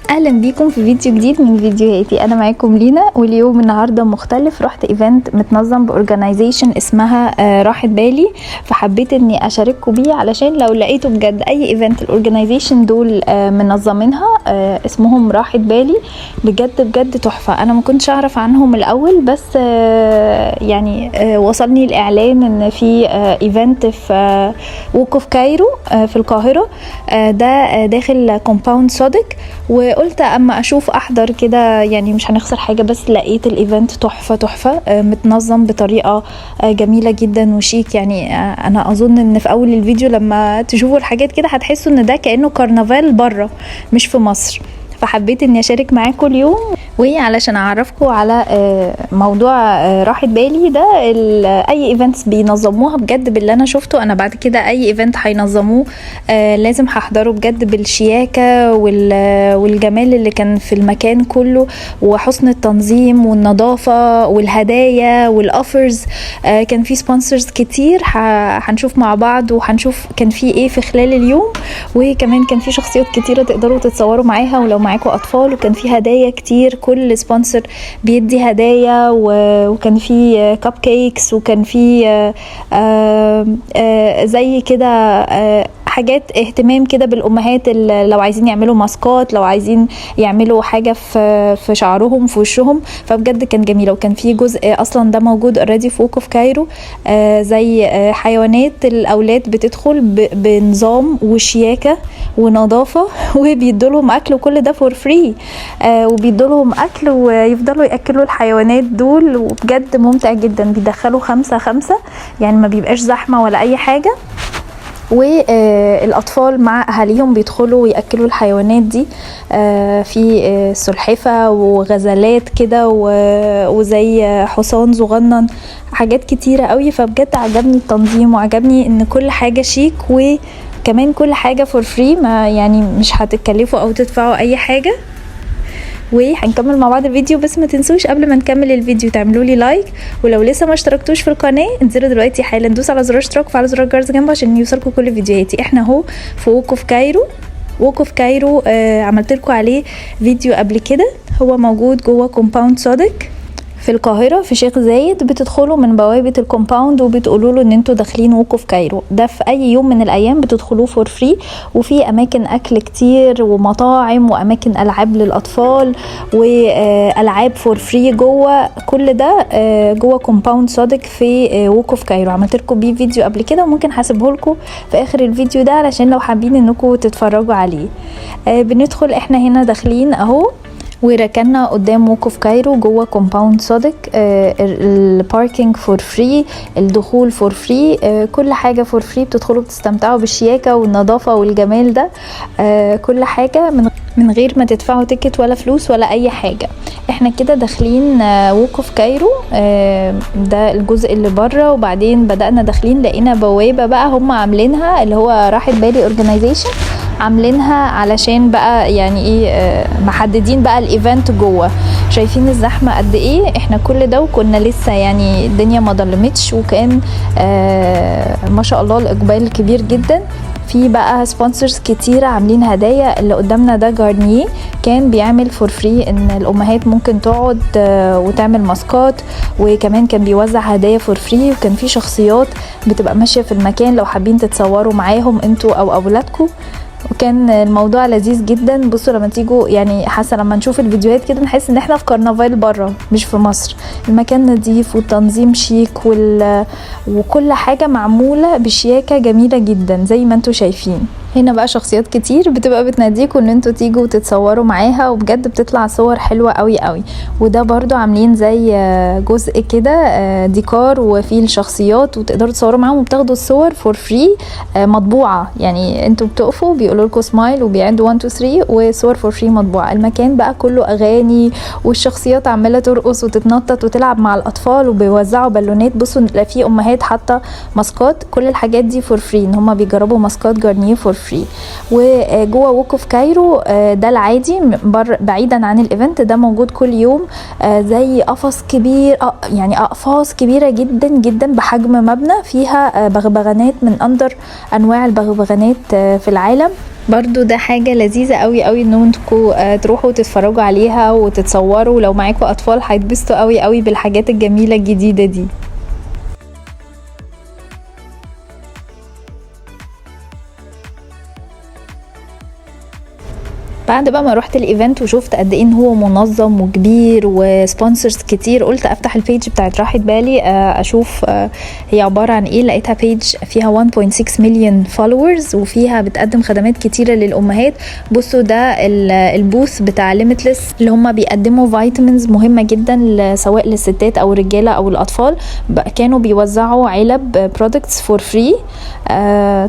اهلا بيكم في فيديو جديد من فيديوهاتي. انا معاكم لينا، واليوم النهارده مختلف. رحت ايفنت متنظم باورجنايزيشن اسمها راحة بالي، فحبيت اني اشارككم بيه علشان لو لقيتوا بجد اي ايفنت الاورجنايزيشن دول منظمينها اسمهم راحة بالي، بجد بجد تحفه. انا ما كنتش اعرف عنهم الاول، بس يعني وصلني الاعلان ان في ايفنت في ووك في كايرو في القاهره، ده داخل كومباوند صادق، وقلت اما اشوف احضر كده، يعني مش هنخسر حاجه. بس لقيت الايفنت تحفه تحفه، متنظم بطريقه جميله جدا وشيك. يعني انا اظن ان في اول الفيديو لما تشوفوا الحاجات كده هتحسوا ان ده كانه كرنفال بره مش في مصر، فحبيت اني اشارك معاكم اليوم. وعلشان اعرفكم على موضوع راحة بالي ده، اي ايفنتس بينظموها بجد باللي انا شفته. انا بعد كده اي ايفنت هينظموه لازم هحضره بجد بالشياكة والجمال اللي كان في المكان كله، وحسن التنظيم والنظافة والهدايا والاوفرز. كان في سبونسرز كتير هنشوف مع بعض، وهنشوف كان في ايه في خلال اليوم. وكمان كان في شخصيات كتيرة تقدروا تتصوروا معاها ولو معاكم اطفال، وكان في هدايا كتير، كل سبونسر بيدي هدايا، وكان في كاب كيكس، وكان في زي كده حاجات اهتمام كده بالامهات لو عايزين يعملوا ماسكات، لو عايزين يعملوا حاجه في شعرهم في وشهم، فبجد كان جميله. وكان في جزء اصلا ده موجود اوريدي في ووك في كايرو، زي حيوانات الاولاد بتدخل بنظام وشياكه ونظافه، وبيدوا لهم اكل، وكل ده فور فري، وبيدوا لهم اكل ويفضلوا ياكلوا الحيوانات دول، وبجد ممتع جدا. بيدخلوا 5 يعني ما بيبقاش زحمه ولا اي حاجه، والاطفال مع اهاليهم بيدخلوا وياكلوا الحيوانات دي في سلحفه وغزلات كده وزي حصان صغنن، حاجات كتيره قوي. فبجد عجبني التنظيم، وعجبني ان كل حاجه شيك، وكمان كل حاجه فور فري، ما يعني مش هتتكلفوا او تدفعوا اي حاجه. وهنكمل مع بعض الفيديو، بس ما تنسوش قبل ما نكمل الفيديو تعملوا لي لايك، ولو لسه ما اشتركتوش في القناه انزلوا دلوقتي حالا دوسوا على زرار اشتراك وفعلوا زرار الجرس جنبه عشان يوصلكم كل فيديوهاتي. احنا اهو في ووك في كايرو. ووك في كايرو عملت لكم عليه فيديو قبل كده، هو موجود جوه كومباوند صادق في القاهرة في شيخ زايد. بتدخلوا من بوابة الكومباوند وبتقولوا له ان انتوا داخلين ووك في كايرو. ده في اي يوم من الايام بتدخلوه فور فري، وفي اماكن اكل كتير ومطاعم واماكن العاب للاطفال والعاب فور فري جوه. كل ده جوه كومباوند صادق في ووك في كايرو. عملت لكم بيه فيديو قبل كده، وممكن هسيبه لكم في اخر الفيديو ده علشان لو حابين انكم تتفرجوا عليه. بندخل احنا هنا داخلين اهو، وركننا قدام ووك في كايرو جوه كومباوند صادق. الباركينج فور فري، الدخول فور فري، كل حاجه فور فري. بتدخلوا بتستمتعوا بالشياكه والنظافه والجمال ده، كل حاجه من غير ما تدفعوا تيكت ولا فلوس ولا اي حاجه. احنا كده داخلين ووك في كايرو، ده الجزء اللي بره. وبعدين بدأنا داخلين لقينا بوابه بقى هم عاملينها، اللي هو راحة بالي اورجنايزيشن عاملينها علشان بقى يعني ايه، محددين بقى الايفنت جوه. شايفين الزحمه قد ايه؟ احنا كل ده وكنا لسه يعني الدنيا ما ضلمتش، وكان ما شاء الله الاقبال كبير جدا. في بقى سبونسرز كتيرة عاملين هدايا. اللي قدامنا ده جارنيه، كان بيعمل فور فري ان الامهات ممكن تقعد وتعمل ماسكات، وكمان كان بيوزع هدايا فور فري. وكان في شخصيات بتبقى ماشية في المكان لو حابين تتصوروا معاهم انتوا او اولادكم، وكان الموضوع لذيذ جدا. بصوا لما تيجوا، يعني حاسه لما نشوف الفيديوهات كده نحس ان احنا في كرنفال بره مش في مصر. المكان نظيف والتنظيم شيك وكل حاجه معموله بشياكه جميله جدا زي ما انتوا شايفين. هنا بقى شخصيات كتير بتبقى بتناديكوا ان انتوا تيجوا وتتصوروا معاها، وبجد بتطلع صور حلوه قوي قوي. وده برضو عاملين زي جزء كده ديكور وفيه الشخصيات، وتقدروا تصوروا معاهم وبتاخدوا الصور فور فري مطبوعه. يعني انتوا بتقفوا بيقولوا لكم سمايل وبيعدوا 1 2 3 وصور فور فري مطبوعه. المكان بقى كله اغاني، والشخصيات عماله ترقص وتتنطط وتلعب مع الاطفال، وبيوزعوا بالونات. بصوا في امهات حاطه ماسكات، كل الحاجات دي فور فري، ان هم بيجربوا ماسكات جارنيه فور free. وجوه ووك اوف كايرو ده العادي بعيدا عن الايفنت، ده موجود كل يوم زي قفص كبير، يعني اقفاص كبيره جدا جدا بحجم مبنى فيها بغبغانات من اندر انواع البغبغانات في العالم. برضو ده حاجة لذيذة قوي قوي ان انتوا تروحوا تتفرجوا عليها وتتصوروا، لو معاكوا اطفال هيتبسطوا قوي قوي بالحاجات الجميلة الجديدة دي. بعد بقى ما رحت الايفنت وشفت قد ايه ان هو منظم وكبير وسبونسرز كتير، قلت افتح البيج بتاعت راحة بالي اشوف هي عبارة عن ايه. لقيتها بيج فيها 1.6 مليون فولورز وفيها بتقدم خدمات كتيرة للامهات. بصوا ده البوث بتاع ليميتلس اللي هم بيقدموا فيتامينز مهمة جدا سواء للستات او الرجالة او الاطفال. كانوا بيوزعوا علب برودكتس فور فري.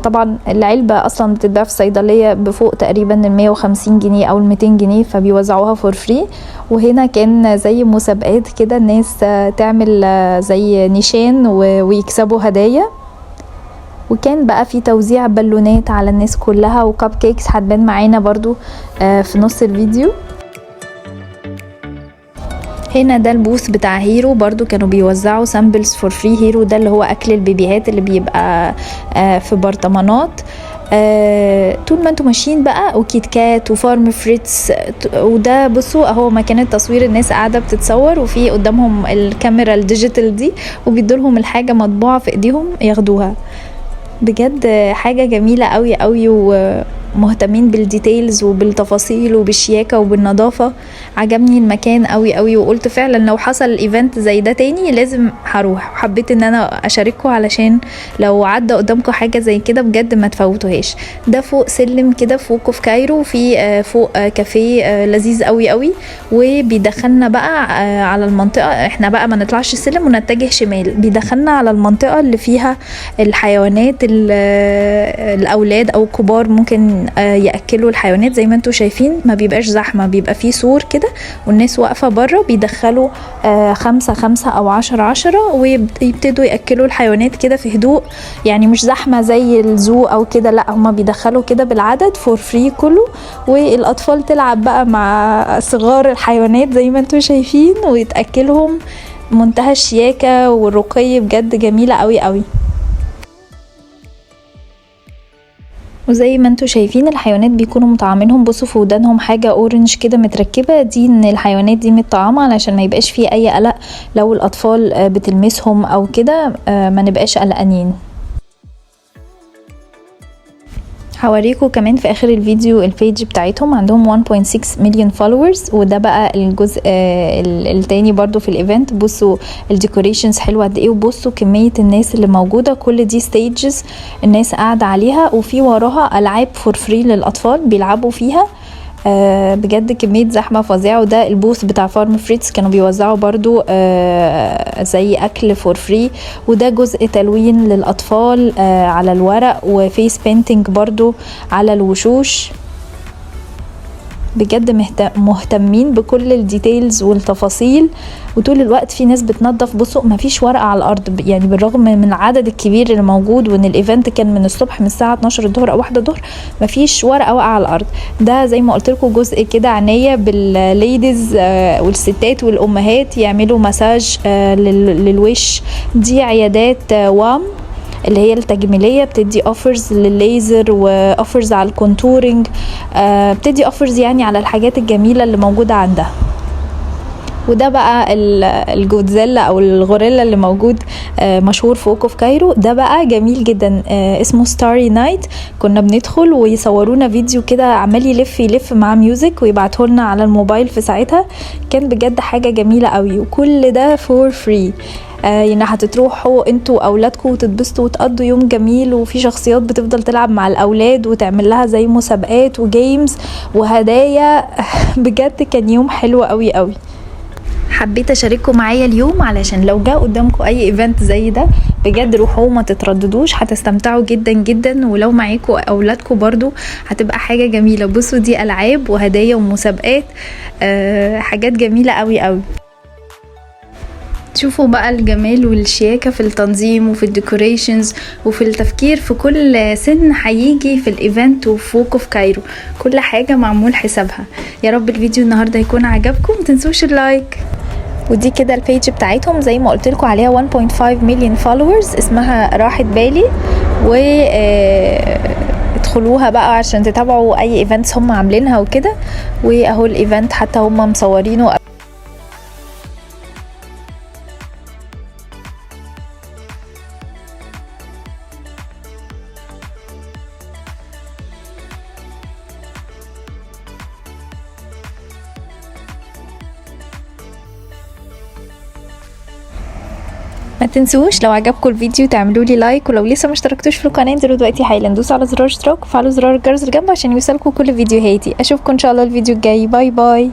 طبعا العلبة اصلا بتتباع في الصيدلية بفوق تقريبا 150 جنيه او 200 جنيه، فبيوزعوها فور فري. وهنا كان زي مسابقات كده، الناس تعمل زي نيشان ويكسبوا هدايا. وكان بقى في توزيع بالونات على الناس كلها وكاب كيكس هتبان معانا برضو في نص الفيديو. هنا ده البوث بتاع هيرو، برضو كانوا بيوزعوا سامبلز فور فري. هيرو ده اللي هو اكل البيبيهات اللي بيبقى في برطمانات. طول ما انتوا ماشيين بقى، وكيت كات وفارم فريتس. وده بصوا اهو مكان التصوير، الناس قاعده بتصور وفي قدامهم الكاميرا الديجيتال دي وبيدولهم الحاجه مطبوعه في ايديهم ياخدوها. بجد حاجه جميله قوي قوي، ومهتمين بالديتيلز وبالتفاصيل وبالشياكه وبالنظافه. عجبني المكان قوي قوي، وقلت فعلا لو حصل ايفنت زي ده تاني لازم هروح. وحبيت ان انا اشارككم علشان لو عدى قدامكم حاجه زي كده بجد ما تفوتوهاش. ده فوق سلم كده فوق في كايرو، في فوق كافيه لذيذ قوي قوي، وبيدخلنا بقى على المنطقه. احنا بقى ما نطلعش السلم ونتجه شمال، بيدخلنا على المنطقه اللي فيها الحيوانات. الاولاد او الكبار ممكن ياكلوا الحيوانات. زي ما انتم شايفين ما بيبقاش زحمه، بيبقى فيه سور كده والناس واقفه بره، بيدخلوا 5 او 10 ويبتدوا ياكلوا الحيوانات كده في هدوء. يعني مش زحمه زي الزو او كده، لا هما بيدخلوا كده بالعدد فور فري كله. والاطفال تلعب بقى مع صغار الحيوانات زي ما انتم شايفين ويتاكلهم. منتهى الشياكه والرقي، بجد جميله قوي قوي. وزي ما انتوا شايفين الحيوانات بيكونوا مطعمينهم. بصوا في ودانهم حاجة اورنج كده متركبة، دي ان الحيوانات دي متطعمة علشان ما يبقاش فيه اي قلق لو الاطفال بتلمسهم او كده، ما نبقاش قلقانين. هوريكم كمان في اخر الفيديو البيج بتاعتهم، عندهم 1.6 مليون فولورز. وده بقى الجزء التاني برضو في الايفنت. بصوا الديكوريشنز حلوه قد ايه، وبصوا كميه الناس اللي موجوده. كل دي ستيجز الناس قاعده عليها، وفي وراها العاب فور فري للاطفال بيلعبوا فيها. بجد كمية زحمة فظيعة. وده البوث بتاع فارم فريتس، كانوا بيوزعوا برضو زي اكل فور فري. وده جزء تلوين للاطفال على الورق، وفيس بينتينج برضو على الوشوش. بجد مهتمين بكل الديتيلز والتفاصيل، وطول الوقت في ناس بتنظف. بصوا مفيش ورقه على الارض، يعني بالرغم من العدد الكبير اللي موجود وان الايفنت كان من الصبح من الساعه 12 الظهر او 1 الظهر، مفيش ورقه واقعه على الارض. ده زي ما قلت لكم جزء كده عنايه بالليديز والستات والامهات، يعملوا مساج للوش. دي عيادات وام اللي هي التجميليه، بتدي اوفرز للليزر واوفرز على الكونتورنج، بتدي اوفرز يعني على الحاجات الجميله اللي موجوده عندها. وده بقى الجودزيلا او الغوريلا اللي موجود مشهور في ووك اوف كايرو. ده بقى جميل جدا، اسمه ستاري نايت. كنا بندخل ويصورونا فيديو كده عمال يلف مع ميوزك ويبعته لنا على الموبايل في ساعتها. كان بجد حاجه جميله قوي، وكل ده فور فري. يعني هتروحوا انتوا واولادكم وتتبسطوا وتقضوا يوم جميل. وفي شخصيات بتفضل تلعب مع الاولاد وتعمل لها زي مسابقات وجيمز وهدايا. بجد كان يوم حلو قوي قوي. حبيت اشارككم معايا اليوم علشان لو جاء قدامكم اي ايفنت زي ده بجد روحوا ما تترددوش، هتستمتعوا جدا جدا. ولو معاكم اولادكم برضو هتبقى حاجه جميله. بصوا دي العاب وهدايا ومسابقات، حاجات جميله قوي قوي. هتشوفوا بقى الجمال والشياكة في التنظيم وفي الديكوريشنز وفي التفكير في كل سن هيجي في الايفنت وفي ووك اوف كايرو. كل حاجة معمول حسابها. يا رب الفيديو النهاردة يكون عجبكم، متنسوش اللايك. ودي كده البيج بتاعتهم زي ما قلتلكوا عليها 1.5 مليون فولورز، اسمها راحة بالي، و ادخلوها بقى عشان تتابعوا اي ايفنتس هم عاملينها وكده. واهو الايفنت حتى هم مصورينه. ما تنسوش لو عجبكم الفيديو تعملوا لي لايك، ولو لسه ما اشتركتوش في القناه انزلوا دلوقتي حالا دوسوا على زرار اشتراك وفعلوا زرار الجرس اللي جنبه عشان يوصلكم كل فيديوهاتي. اشوفكم ان شاء الله الفيديو الجاي. باي باي.